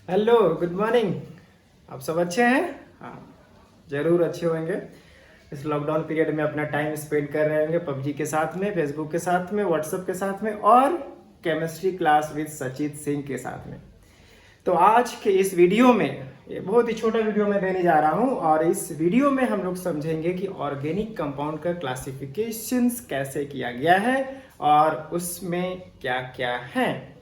Hello, good morning. आप सब अच्छे हैं? हाँ, ज़रूर अच्छे होंगे। इस लॉकडाउन पीरियड में अपना टाइम स्पेंड कर रहे होंगे पबजी के साथ में, फेसबुक के साथ में, व्हाट्सएप के साथ में और केमिस्ट्री क्लास विद सचित सिंह के साथ में। तो आज के इस वीडियो में, ये बहुत ही छोटा वीडियो मैं देने जा रहा हूँ और इस वीडियो में हम लोग समझेंगे कि ऑर्गेनिक कंपाउंड का क्लासिफिकेशंस कैसे किया गया है और उसमें क्या क्या है,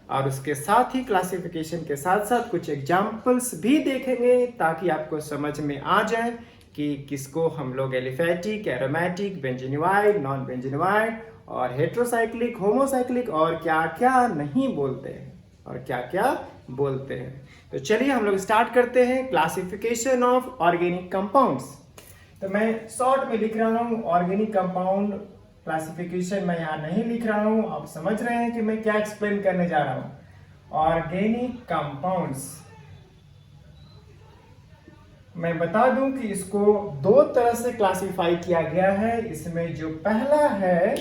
और उसके साथ ही क्लासिफिकेशन के साथ साथ कुछ एग्जाम्पल्स भी देखेंगे ताकि आपको समझ में आ जाए कि किसको हम लोग aliphatic, aromatic, benzenoid, non benzenoid और हेट्रोसाइक्लिक, होमोसाइक्लिक और क्या क्या नहीं बोलते हैं और क्या क्या बोलते हैं। तो चलिए हम लोग स्टार्ट करते हैं क्लासिफिकेशन ऑफ ऑर्गेनिक कंपाउंड्स। तो मैं शॉर्ट में लिख रहा हूँ ऑर्गेनिक कंपाउंड क्लासिफिकेशन, मैं यहाँ नहीं लिख रहा हूँ। आप समझ रहे हैं कि मैं क्या एक्सप्लेन करने जा रहा हूँ। ऑर्गेनिक कंपाउंड्स, मैं बता दूं कि इसको दो तरह से क्लासिफाई किया गया है। इसमें जो पहला है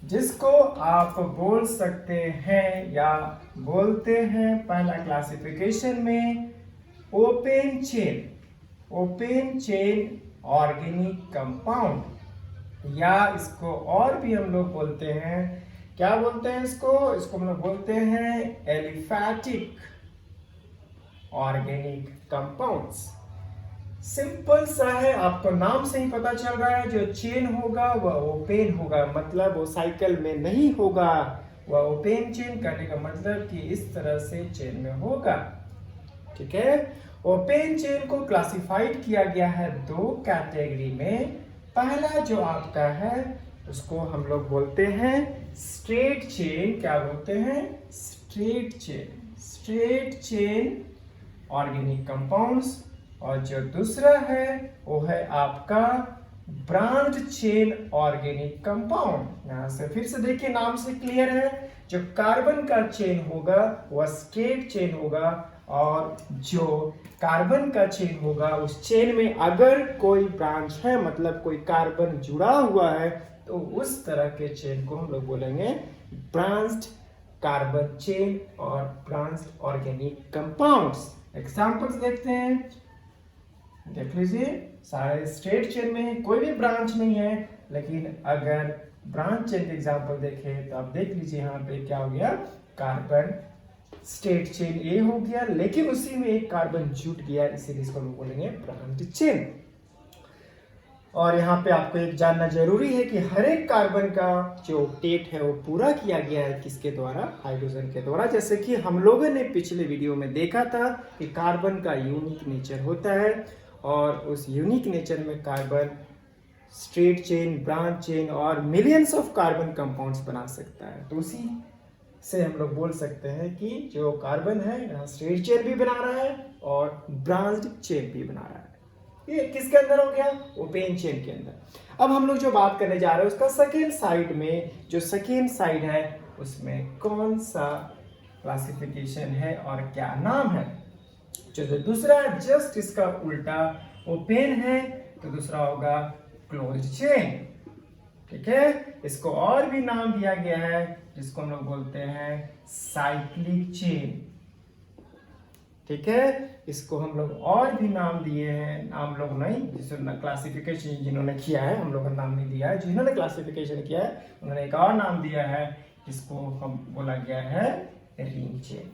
जिसको आप बोल सकते हैं या बोलते हैं पहला क्लासिफिकेशन में ओपन चेन ऑर्गेनिक कंपाउंड, या इसको और भी हम लोग बोलते हैं, क्या बोलते हैं इसको हम लोग बोलते हैं एलिफैटिक ऑर्गेनिक कंपाउंड्स। सिंपल सा है, आपको नाम से ही पता चल रहा है। जो चेन होगा वह ओपन होगा, मतलब वो साइकिल में नहीं होगा। वह ओपन चेन कहने का मतलब कि इस तरह से चेन में होगा। ठीक है, ओपन चेन को क्लासिफाइड किया गया है दो कैटेगरी में। पहला जो आपका है उसको हम लोग बोलते हैं स्ट्रेट चेन। क्या बोलते हैं? Straight chain organic compounds. और जो दूसरा है वो है आपका ब्रांच चेन ऑर्गेनिक कंपाउंड। यहां से फिर से देखिए, नाम से क्लियर है। जो कार्बन का चेन होगा वह स्ट्रेट चेन होगा, और जो कार्बन का चेन होगा उस चेन में अगर कोई ब्रांच है, मतलब कोई कार्बन जुड़ा हुआ है, तो उस तरह के चेन को हम लोग बोलेंगे ब्रांच्ड कार्बन चेन और ब्रांच्ड ऑर्गेनिक कंपाउंड्स। एग्जांपल्स देखते हैं, देख लीजिए। सारे स्ट्रेट चेन में कोई भी ब्रांच नहीं है, लेकिन अगर ब्रांच चेन के एग्जांपल देखें तो आप देख लीजिए यहाँ पे क्या हो गया, कार्बन स्ट्रेट चेन ए हो गया, लेकिन उसी में एक कार्बन जुट गया, इसीलिए इसको हम बोलेंगे ब्रांच चेन। और यहाँ पे आपको एक जानना जरूरी है कि हर एक कार्बन का जो ऑक्टेट है वो पूरा किया गया है किसके द्वारा? हाइड्रोजन के द्वारा। जैसे कि हम लोगों ने पिछले वीडियो में देखा था कि कार्बन का यूनिक नेचर होता है, और उस यूनिक नेचर में carbon straight chain, branch chain और मिलियंस ऑफ कार्बन कंपाउंड्स बना सकता है। तो उसी से हम लोग बोल सकते हैं कि जो कार्बन है यहाँ स्ट्रेट चेन भी बना रहा है और ब्रांच्ड चेन भी बना रहा है। ये किसके अंदर हो गया? ओपन चेन के अंदर। अब हम लोग जो बात करने जा रहे हैं उसका सेकेंड साइड में, जो सेकेंड साइड है उसमें कौन सा क्लासिफिकेशन है और क्या नाम है। जो दूसरा जस्ट इसका उल्टा, ओपन है तो दूसरा होगा क्लोज्ड चेन। ठीक है, इसको और भी नाम दिया गया है जिसको हम लोग बोलते हैं साइक्लिक चेन। ठीक है, इसको हम लोग और भी नाम दिए हैं, नाम लोग नहीं, जिसने क्लासिफिकेशन जिन्होंने किया है, हम लोगों ने नाम नहीं दिया है, जिन्होंने क्लासिफिकेशन किया है उन्होंने एक और नाम दिया है जिसको हम बोला गया है रिंग चेन।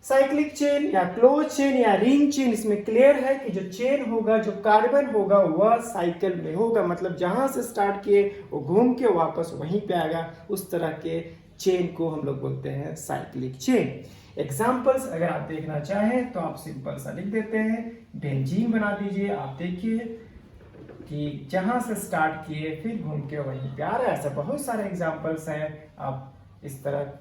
साइक्लिक चेन या क्लोज चेन या रिंग चेन, इसमें क्लियर है कि जो चेन होगा, जो कार्बन होगा वह साइकिल में होगा, मतलब जहां से स्टार्ट किए वो घूम के वापस वहीं पे आएगा। उस तरह के चेन को हम लोग बोलते हैं साइक्लिक चेन। एग्जांपल्स अगर आप देखना चाहें तो आप सिंपल सा लिख देते हैं, बेंजीन बना दीजिए। आप देखिए कि जहां से स्टार्ट किए फिर घूम के वहीं पे आ रहा है। ऐसे बहुत सारे एग्जांपल्स हैं। आप इस तरह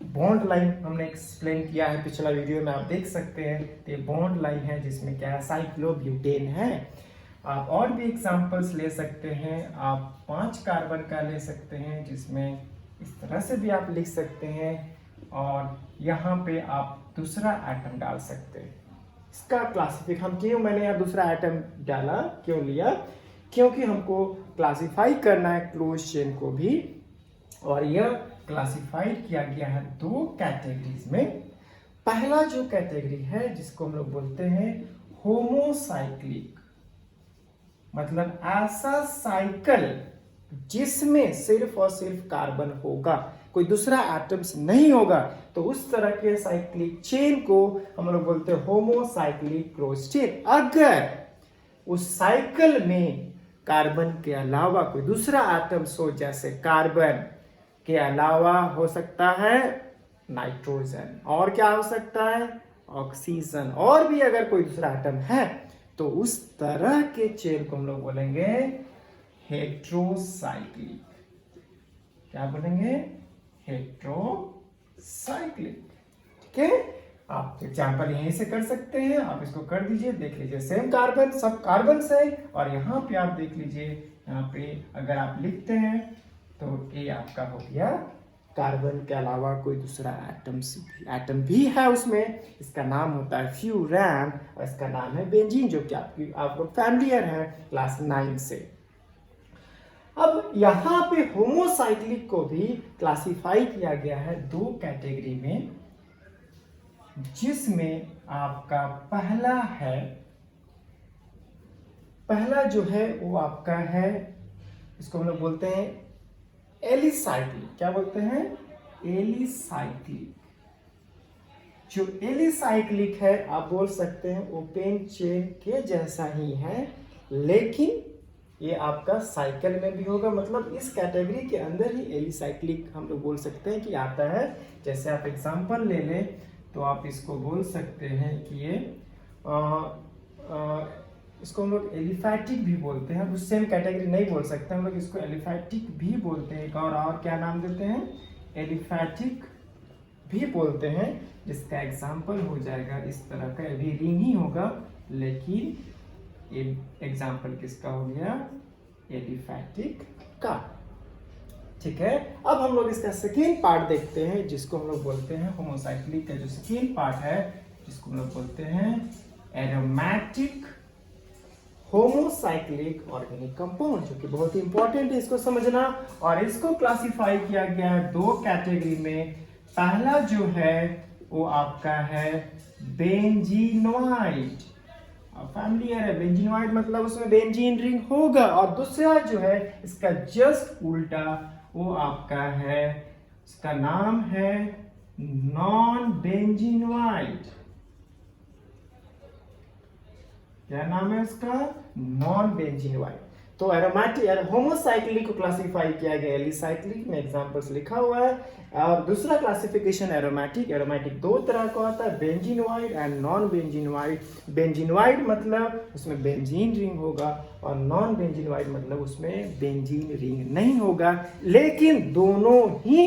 बॉन्ड लाइन हमने एक्सप्लेन किया है पिछला वीडियो में, आप देख सकते हैं। तो ये बॉन्ड लाइन है जिसमें क्या है, साइक्लोब्यूटेन है। आप और भी एग्जांपल्स ले सकते हैं। आप 5 कार्बन का ले सकते हैं जिसमें इस तरह से भी आप लिख सकते हैं, और यहाँ पे आप दूसरा एटम डाल सकते हैं। इसका क्लासिफिक हम क्यों, मैंने यहाँ दूसरा एटम डाला, क्यों लिया? क्योंकि हमको क्लासिफाई करना है क्लोज चेन को भी, और यह क्लासिफाइड किया गया है दो कैटेगरीज में। पहला जो कैटेगरी है जिसको हम लोग बोलते हैं होमोसाइक्लिक, मतलब ऐसा साइकिल जिसमें सिर्फ और सिर्फ कार्बन होगा, कोई दूसरा एटम्स नहीं होगा, तो उस तरह के साइक्लिक चेन को हम लोग बोलते हैं होमोसाइक्लिक क्रॉस चेन। अगर उस साइकिल में कार्बन के अलावा कोई दूसरा एटम्स हो, जैसे कार्बन के अलावा हो सकता है नाइट्रोजन, और क्या हो सकता है ऑक्सीजन, और भी अगर कोई दूसरा एटम है, तो उस तरह के चेन को हम लोग बोलेंगे हेट्रोसाइक्लिक। क्या बोलेंगे? हेट्रोसाइक्लिक। ठीक है, आप एग्जाम्पल यहीं से कर सकते हैं, आप इसको कर दीजिए, देख लीजिए सेम कार्बन, सब कार्बन से, और यहाँ पे आप देख लीजिए, यहाँ पे अगर आप लिखते हैं तो ये आपका हो गया कार्बन के अलावा कोई दूसरा एटम भी है उसमें, इसका नाम होता है फ्यूरान, और इसका नाम है बेंजीन, जो कि आपको फैमिलियर है क्लास 9 से। अब यहाँ पे होमोसाइक्लिक को भी क्लासिफाई किया गया है 2 कैटेगरी में, जिसमें आपका पहला जो है वो आपका है, इसको हम लोग बोलते हैं एलिसाइक्लिक। क्या बोलते हैं? एलिसाइक्लिक। जो एलिसाइक्लिक है आप बोल सकते हैं ओपन चेन के जैसा ही है, लेकिन ये आपका साइकिल में भी होगा, मतलब इस कैटेगरी के अंदर ही एलिसाइक्लिक हम लोग बोल सकते हैं कि आता है। जैसे आप एग्जांपल ले लें तो आप इसको बोल सकते हैं कि ये इसको हम लोग एलिफैटिक भी बोलते हैं, उस सेम कैटेगरी नहीं बोल सकते हम लोग, इसको एलिफैटिक भी बोलते हैं, और क्या नाम देते हैं? एलिफैटिक भी बोलते हैं, जिसका एग्जांपल हो जाएगा इस तरह का, अभी रिंग ही होगा, लेकिन एग्जाम्पल किसका हो गया? एलिफैटिक का। ठीक है, अब हम लोग इसका सेकेंड पार्ट देखते हैं, जिसको हम लोग बोलते हैं होमोसाइक्लिक का जो सेकेंड पार्ट है, जिसको हम लोग बोलते हैं एरोमेटिक होमोसाइक्लिक ऑर्गेनिक कंपाउंड, जो कि बहुत ही इंपॉर्टेंट है इसको समझना। और इसको क्लासिफाई किया गया है 2 कैटेगरी में। पहला जो है वो आपका है बेंजीनोइड, फैमिलियर है, बेंजीनोइड मतलब उसमें बेंजीन रिंग होगा, और दूसरा जो है इसका जस्ट उल्टा, वो आपका है, इसका नाम है नॉन बेंजीनोइड। क्या नाम है उसका? Non benzenoid. तो एरोमेटिक होमोसाइक्लिक को क्लासिफाई किया गया एलिसाइक्लिक में, एग्जांपल्स लिखा हुआ है। और दूसरा क्लासिफिकेशन एरोमेटिक 2 तरह का होता है, benzenoid and non benzenoid. Benzenoid मतलब उसमें बेंजीन रिंग होगा, और नॉन बेंजीनोइड मतलब उसमें बेंजीन रिंग नहीं होगा, लेकिन दोनों ही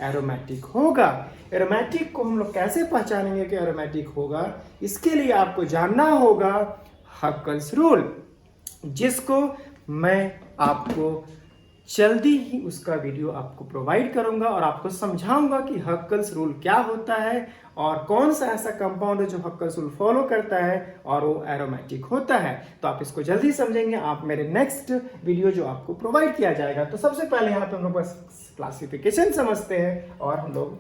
एरोमेटिक होगा। एरोमेटिक को हम लोग कैसे पहचानेंगे कि एरोमेटिक होगा? इसके लिए आपको जानना होगा हक्कल्स रूल, जिसको मैं आपको जल्दी ही उसका वीडियो आपको प्रोवाइड करूंगा, और आपको समझाऊंगा कि हक्कल्स रूल क्या होता है, और कौन सा ऐसा कंपाउंड है जो हक्कल्स रूल फॉलो करता है और वो एरोमेटिक होता है। तो आप इसको जल्दी समझेंगे आप मेरे नेक्स्ट वीडियो जो आपको प्रोवाइड किया जाएगा। तो सबसे पहले यहाँ पे हम लोग बस क्लासिफिकेशन समझते हैं, और हम लोग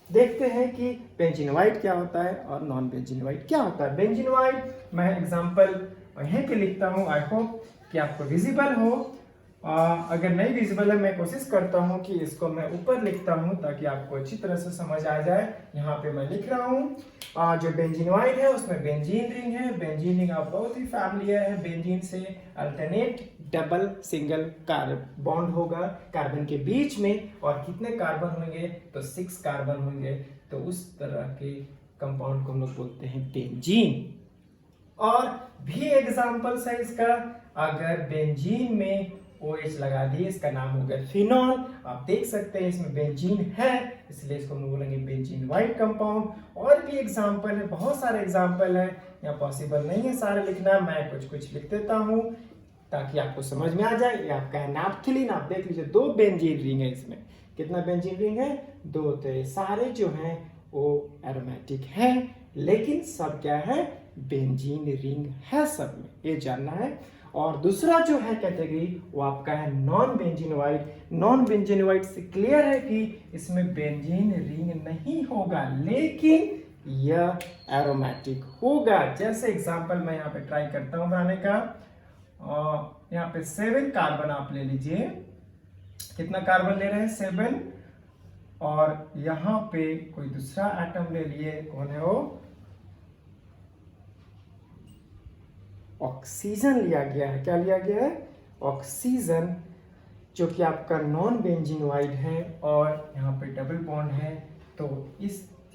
देखते हैं कि बेंजीनोइड क्या होता है और नॉन बेंजीनोइड क्या होता है। बेंजीनोइड मैं एग्जांपल यहीं पे लिखता हूँ, आई होप कि आपको विजिबल हो। अगर नहीं विजिबल है, मैं कोशिश करता हूँ कि इसको मैं ऊपर लिखता हूँ ताकि आपको अच्छी तरह से समझ आ जाए। यहाँ पे मैं लिख रहा हूँ जो बेंजीनोइड है उसमें बेंजीन रिंग है। बेंजीन रिंग आप बहुत ही फैमिलियर है, बेंजीन से alternate double single carbon bond होगा कार्बन के बीच में, और कितने कार्बन होंगे? तो 6 कार्बन होंगे। तो उस तरह के कंपाउंड को हम लोग बोलते हैं बेंजीन। और भी एग्जांपल्स है इसका, अगर बेंजीन में OH लगा दिए, इसका नाम हो गया फिनॉल। आप देख सकते हैं इसमें बेंजीन है, इसलिए इसको हम बोलेंगे बेंजीनोइड कंपाउंड। और भी एग्जांपल है, बहुत सारे एग्जांपल है, यहाँ पॉसिबल नहीं है सारे लिखना, मैं कुछ कुछ लिख देता हूँ ताकि आपको समझ में आ जाए। ये आपका है नैप्थलीन, आप देख लीजिए 2 बेंजीन रिंग है इसमें। कितना बेंजीन रिंग है? 2। तो ये सारे जो हैं वो एरोमेटिक है, लेकिन सब क्या है? बेंजीन रिंग है सब में, ये जानना है। और दूसरा जो है कैटेगरी वो आपका है नॉन बेंजीनोइड। नॉन बेंजीनोइड से क्लियर है कि इसमें बेंजीन रिंग नहीं होगा, लेकिन यह एरोमेटिक होगा। जैसे एग्जांपल मैं यहाँ पे ट्राई करता हूँ बनाने का। यहाँ पे 7 कार्बन आप ले लीजिए। कितना कार्बन ले रहे हैं? 7। और यहाँ पे कोई दूसरा एटम ले लिए, कौन है वो? ऑक्सीजन लिया गया है। क्या लिया गया है? ऑक्सीजन, जो कि आपका नॉन बेंजीनोइड है और यहाँ पे डबल बॉन्ड है। तो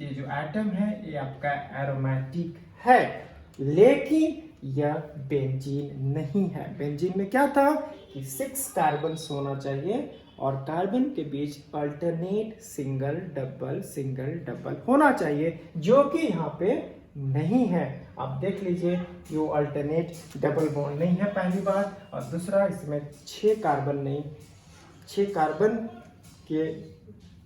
ये जो एटम है ये आपका एरोमेटिक है, लेकिन यह बेंजीन नहीं है। बेंजीन में क्या था कि 6 कार्बन होना चाहिए और कार्बन के बीच अल्टरनेट सिंगल डबल होना चाहिए, जो कि यहाँ पे नहीं है। आप देख लीजिए ये अल्टरनेट डबल बॉन्ड नहीं है, पहली बात। और दूसरा, इसमें 6 कार्बन नहीं, 6 कार्बन के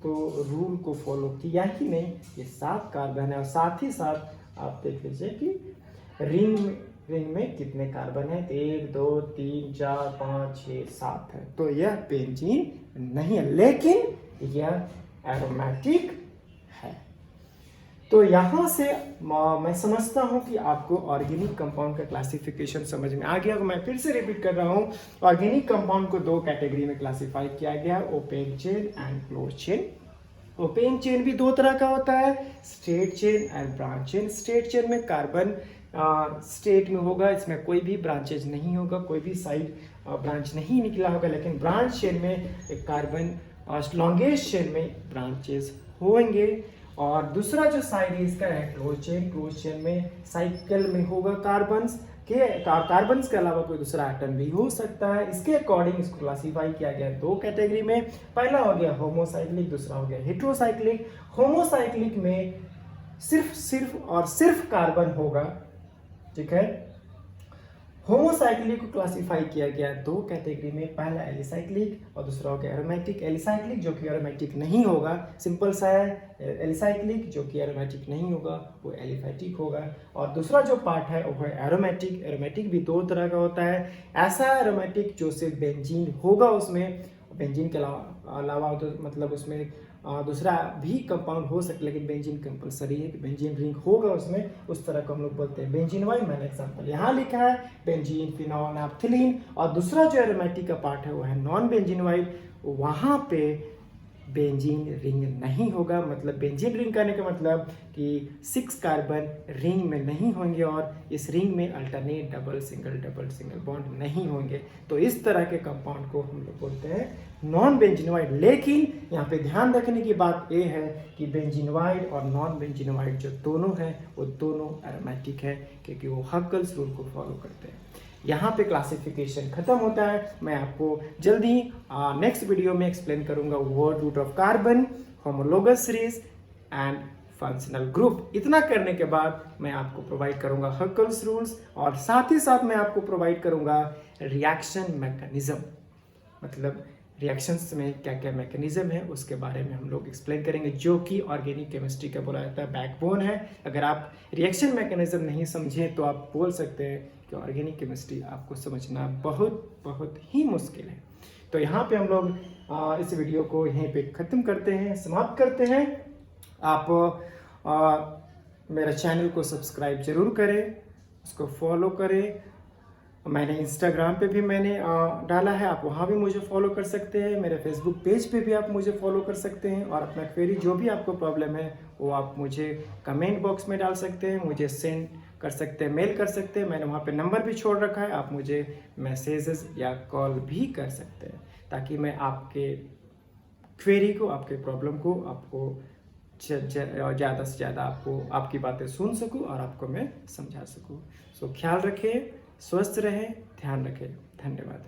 तो रूल को फॉलो किया ही नहीं, ये 7 कार्बन है। और साथ ही साथ आप देख लीजिए कि रिंग में कितने कार्बन है? 1 2 3 4 5 6 7 है। तो यह बेंजीन नहीं है, लेकिन यह एरोमेटिक है। तो यहाँ से मैं समझता हूँ कि आपको ऑर्गेनिक कंपाउंड का क्लासिफिकेशन समझ में आ गया। मैं फिर से रिपीट कर रहा हूँ, ऑर्गेनिक कंपाउंड को 2 कैटेगरी में क्लासिफाई किया गया है, open chain and close chain. Open chain भी 2 तरह का होता है, straight chain and branch chain. Straight chain में कार्बन स्टेट में होगा, इसमें कोई भी ब्रांचेज नहीं होगा, कोई भी साइड ब्रांच नहीं निकला होगा। लेकिन ब्रांच चेन में एक कार्बन लॉन्गेस्ट चेन में ब्रांचेस होंगे। और दूसरा जो साइड है इसका है क्लोज चेन। क्लोज चेन में साइकिल में होगा कार्बन्स के अलावा कोई दूसरा एटम भी हो सकता है। इसके अकॉर्डिंग इसको क्लासिफाई किया गया 2 कैटेगरी में। पहला हो गया होमोसाइक्लिक, दूसरा हो गया हेट्रोसाइक्लिक। होमोसाइक्लिक में सिर्फ कार्बन होगा, ठीक है। होमोसाइक्लिक को क्लासिफाई किया गया 2 कैटेगरी में, पहला एलिसाइक्लिक और दूसरा हो गया एरोमेटिक। एलिसाइक्लिक जो कि एरोमेटिक नहीं होगा, सिंपल सा है। एलिसाइक्लिक जो कि एरोमेटिक नहीं होगा वो एलिफैटिक होगा। और दूसरा जो पार्ट है वो है एरोमेटिक। एरोमेटिक भी 2 तरह का होता है। ऐसा एरोमेटिक जो सिर्फ बेंजीन होगा, उसमें बेंजीन के अलावा तो मतलब उसमें दूसरा भी कंपाउंड हो सकता है, लेकिन बेंजीन कंपलसरी है कि बेंजीन रिंग होगा उसमें, उस तरह को हम लोग बोलते हैं बेंजीनोइड। मैंने एग्जांपल यहाँ लिखा है, बेंजीन, फिनॉल, नैप्थलीन। और दूसरा जो एरोमेटिक का पार्ट है वो है नॉन बेंजीनोइड। वहाँ पे बेंजीन रिंग नहीं होगा। मतलब बेंजीन रिंग करने का मतलब कि 6 कार्बन रिंग में नहीं होंगे और इस रिंग में अल्टरनेट डबल सिंगल बॉन्ड नहीं होंगे। तो इस तरह के कंपाउंड को हम लोग बोलते हैं नॉन बेंजीनोइड। लेकिन यहाँ पे ध्यान रखने की बात ये है कि बेंजीनोइड और नॉन बेंजीनोइड जो दोनों हैं वो दोनों एरोमेटिक है, क्योंकि वो हक्केल्स रूल को फॉलो करते हैं। यहाँ पे क्लासिफिकेशन खत्म होता है। मैं आपको जल्दी नेक्स्ट वीडियो में एक्सप्लेन करूंगा word root of carbon, homologous series and functional group. इतना करने के बाद मैं आपको प्रोवाइड करूंगा हक्केल्स रूल्स और साथ ही साथ मैं आपको प्रोवाइड करूंगा रिएक्शन मैकेनिज्म। मतलब रिएक्शंस में क्या क्या मैकेनिज्म है उसके बारे में हम लोग एक्सप्लेन करेंगे, जो कि ऑर्गेनिक केमिस्ट्री का बोला जाता है बैकबोन है। अगर आप रिएक्शन मैकेनिज्म नहीं समझे तो आप बोल सकते हैं कि ऑर्गेनिक केमिस्ट्री आपको समझना बहुत ही मुश्किल है। तो यहाँ पे हम लोग इस वीडियो को यहीं पे ख़त्म करते हैं, समाप्त करते हैं। आप मेरा चैनल को सब्सक्राइब जरूर करें, उसको फॉलो करें। मैंने इंस्टाग्राम पे भी मैंने डाला है, आप वहाँ भी मुझे फॉलो कर सकते हैं। मेरे फेसबुक पेज पे भी आप मुझे फॉलो कर सकते हैं। और अपना क्वेरी जो भी आपको प्रॉब्लम है वो आप मुझे कमेंट बॉक्स में डाल सकते हैं, मुझे सेंड कर सकते हैं, मेल कर सकते हैं। मैंने वहाँ पे नंबर भी छोड़ रखा है, आप मुझे मैसेजेस या कॉल भी कर सकते हैं, ताकि मैं आपके क्वेरी को, आपके प्रॉब्लम को आपको ज़्यादा से ज़्यादा आपकी बातें सुन सकूं और आपको मैं समझा सकूं। सो ख्याल रखें, स्वस्थ रहें, ध्यान रखें। धन्यवाद।